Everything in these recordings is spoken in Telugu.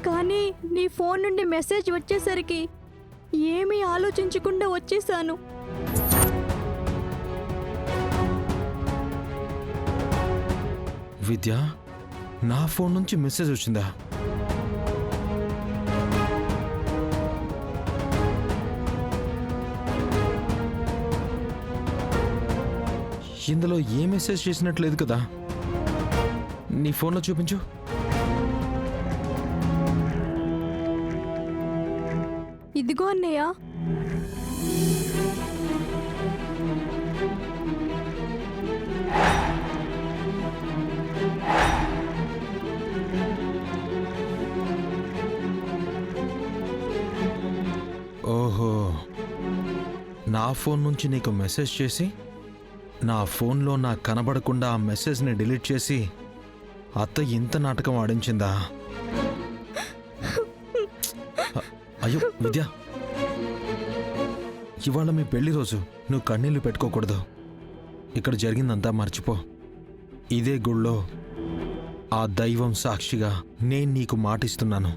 కానీ నీ ఫోన్ నుండి మెసేజ్ వచ్చేసరికి ఏమీ ఆలోచించకుండా వచ్చేసాను. విద్య, నా ఫోన్ నుంచి మెసేజ్ వచ్చిందా? ఇందులో ఏ మెసేజ్ చేసినట్లేదు కదా. నీ ఫోన్లో చూపించు. ఇదిగో అన్నయ్య. ఓహో, నా ఫోన్ నుంచి నీకు మెసేజ్ చేసి నా ఫోన్లో నాకు కనబడకుండా ఆ మెసేజ్ని డిలీట్ చేసి అత్త ఇంత నాటకం ఆడించిందా? అయ్యో విద్య, ఇవాళ మీ పెళ్లి రోజు, నువ్వు కన్నీళ్లు పెట్టుకోకూడదు. ఇక్కడ జరిగిందంతా మర్చిపో. ఇదే గుళ్ళో ఆ దైవం సాక్షిగా నేను నీకు మాటిస్తున్నాను.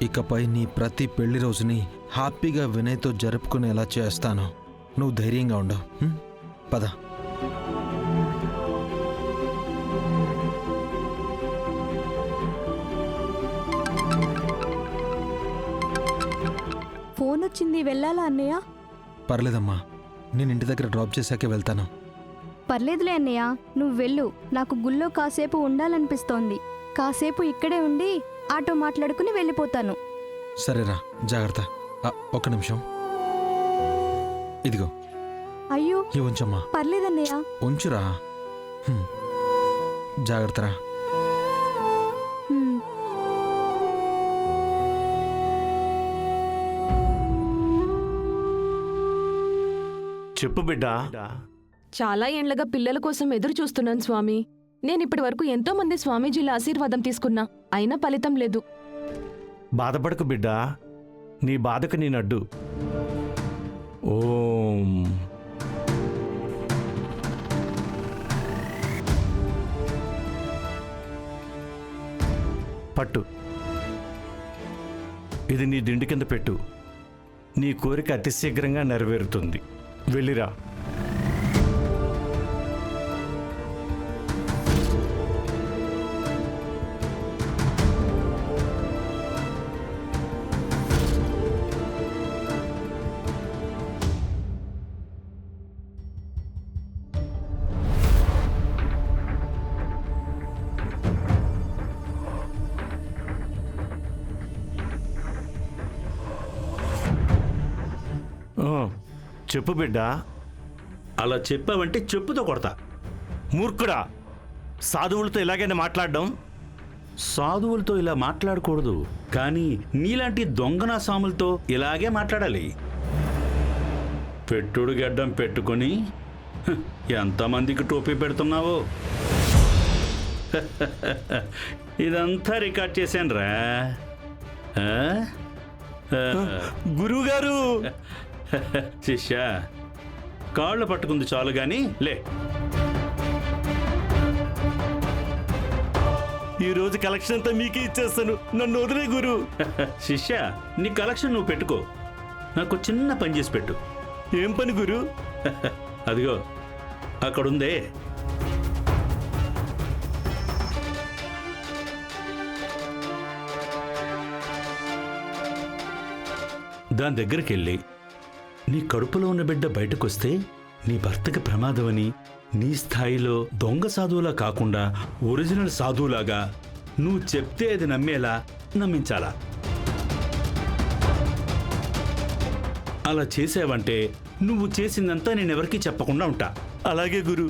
ఇకపై నీ ప్రతి పెళ్లి రోజుని హ్యాపీగా వినయ్తో జరుపుకునేలా చేస్తాను. నువ్వు ధైర్యంగా ఉండవు. పద. ఫోన్ వచ్చింది, వెళ్ళాలా అన్నయ్య? పర్లేదమ్మా, నేను ఇంటి దగ్గర డ్రాప్ చేశాకే వెళ్తాను. పర్లేదులే అన్నయ్య, నువ్వు వెళ్ళు. నాకు గుళ్ళో కాసేపు ఉండాలనిపిస్తోంది. కాసేపు ఇక్కడే ఉండి ఆటో మాట్లాడుకుని వెళ్ళిపోతాను. సరేరా, జాగ్రత్త. ఒక్క నిమిషం. ఇదిగో. అయ్యో, ఇవి ఉంచమ్మా. పర్లేదన్నయ్య. ఉంచురా. జాగ్రత్తరా. చెప్పు బిడ్డా. చాలా ఏండ్లగా పిల్లల కోసం ఎదురు చూస్తున్నాను స్వామి. నేనిప్పటి వరకు ఎంతో మంది స్వామీజీల ఆశీర్వాదం తీసుకున్నా, అయినా ఫలితం లేదు. బాధపడకు బిడ్డా, నీ బాధకు నేనడ్డు. ఓం. పట్టు, ఇది నీ దిండి కింద పెట్టు. నీ కోరిక అతి శీఘ్రంగా నెరవేరుతుంది. వెళ్ళిరా. చెప్పు బిడ్డా. అలా చెప్పావంటే చెప్పుతో కొడతా. మూర్ఖుడా, సాధువులతో ఇలాగైనా మాట్లాడడం? సాధువులతో ఇలా మాట్లాడకూడదు, కానీ నీలాంటి దొంగనా సాములతో ఇలాగే మాట్లాడాలి. పెట్టుడు గడ్డం పెట్టుకొని ఎంతమందికి టోపీ పెడుతున్నావో. ఇదంతా రికార్డ్ చేశాను రా. గురువుగారు. శిష్య, కాళ్ళు పట్టుకుంది చాలు గాని లే. ఈ రోజు కలెక్షన్ అంతా మీకే ఇచ్చేస్తాను, నన్ను వదిలే గురు. శిష్య, నీ కలెక్షన్ నువ్వు పెట్టుకో, నాకు చిన్న పని చేసి పెట్టు. ఏం పని గురు? అదిగో అక్కడుందే, దాని దగ్గరికి వెళ్ళి నీ కడుపులో ఉన్న బిడ్డ బయటకొస్తే నీ భర్తకి ప్రమాదమని నీ స్థాయిలో దొంగ సాధువులా కాకుండా ఒరిజినల్ సాధువులాగా నువ్వు చెప్తే అది నమ్మేలా నమ్మించాలా. అలా చేసావంటే నువ్వు చేసిందంతా నేనెవరికీ చెప్పకుండా ఉంటా. అలాగే గురు.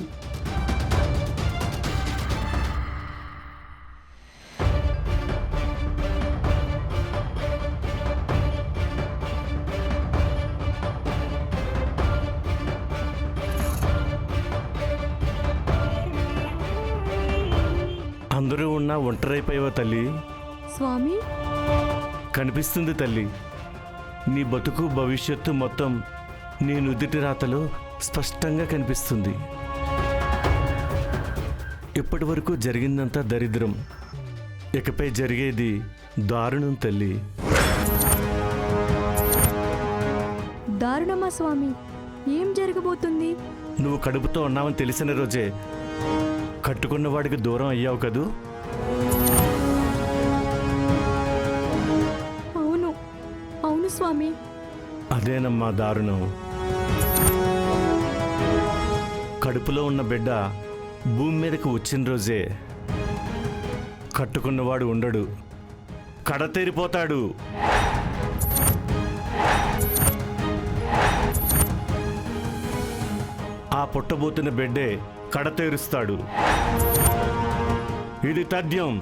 అందరూ ఉన్నా ఒంటరైపోయావా తల్లి? స్వామి, కనిపిస్తుంది తల్లి. నీ బతుకు భవిష్యత్తు మొత్తం నీ నుదిటి రాతలో స్పష్టంగా కనిపిస్తుంది. ఇప్పటి వరకు జరిగిందంతా దరిద్రం, ఇకపై జరిగేది దారుణం తల్లి. దారుణమా స్వామి? ఏం జరగబోతుంది? నువ్వు కడుపుతో ఉన్నావని తెలిసిన రోజే కట్టుకున్నవాడికి దూరం అయ్యావు కదూ. అవును అవును స్వామి. అదేనమ్మా దారుణం. కడుపులో ఉన్న బిడ్డ భూమి మీదకి వచ్చిన రోజే కట్టుకున్నవాడు ఉండడు, కడతేరిపోతాడు. ఆ పుట్టబోతున్న బిడ్డే కడతేరుస్తాడు. ఇది తథ్యం.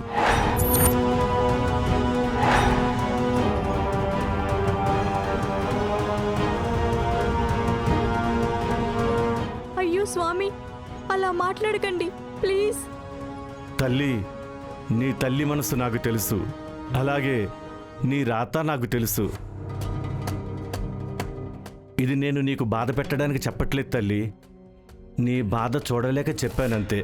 అయ్యో స్వామి, అలా మాట్లాడకండి ప్లీజ్. తల్లి, నీ తల్లి మనసు నాకు తెలుసు, అలాగే నీ రాత నాకు తెలుసు. ఇది నేను నీకు బాధ పెట్టడానికి చెప్పట్లేదు తల్లి, నీ బాధ చూడలేక చెప్పానంతే.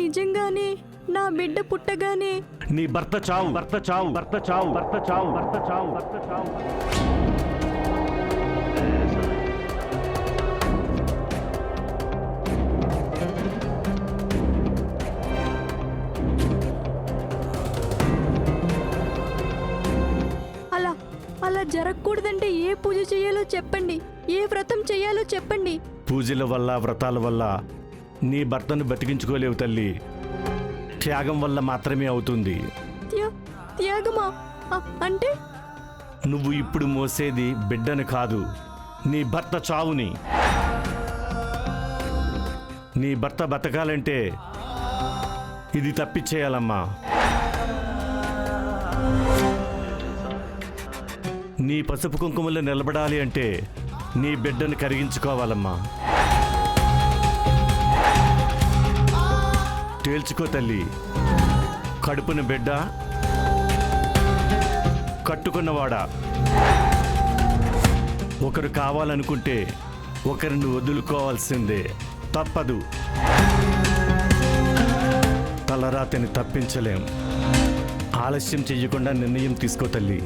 నిజంగానే నా బిడ్డ పుట్టగానే నీ భర్త చావు, భర్త చావు, భర్త చావు, భర్త చావు, భర్త చావు, భర్త చావు. అలా అలా జరగకూడదంటే ఏ పూజ చేయాలో చెప్పండి, ఏ వ్రతం చేయాలో చెప్పండి. పూజల వల్ల వ్రతాల వల్ల నీ భర్తను బతికించుకోలేవు తల్లి, త్యాగం వల్ల మాత్రమే అవుతుంది. త్యాగమా? అంటే నువ్వు ఇప్పుడు మోసేది బిడ్డను కాదు, నీ భర్త చావుని. నీ భర్త బతకాలంటే ఇది తప్పిచ్చేయాలమ్మా. నీ పసుపు కుంకుమలో నిలబడాలి అంటే నీ బిడ్డను కరిగించుకోవాలమ్మా. తేల్చుకో తల్లి, కడుపున బిడ్డ, కట్టుకున్నవాడా. ఒకరు కావాలనుకుంటే ఒకరిని వదులుకోవాల్సిందే, తప్పదు. తలరాతని తప్పించలేం. ఆలస్యం చెయ్యకుండా నిర్ణయం తీసుకో తల్లి.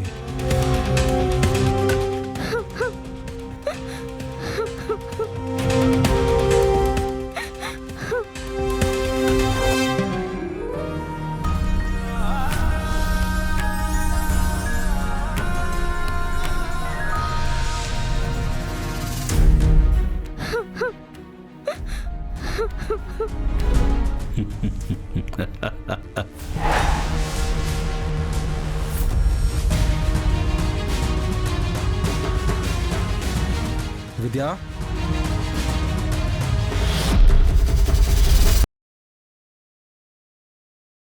విద్య,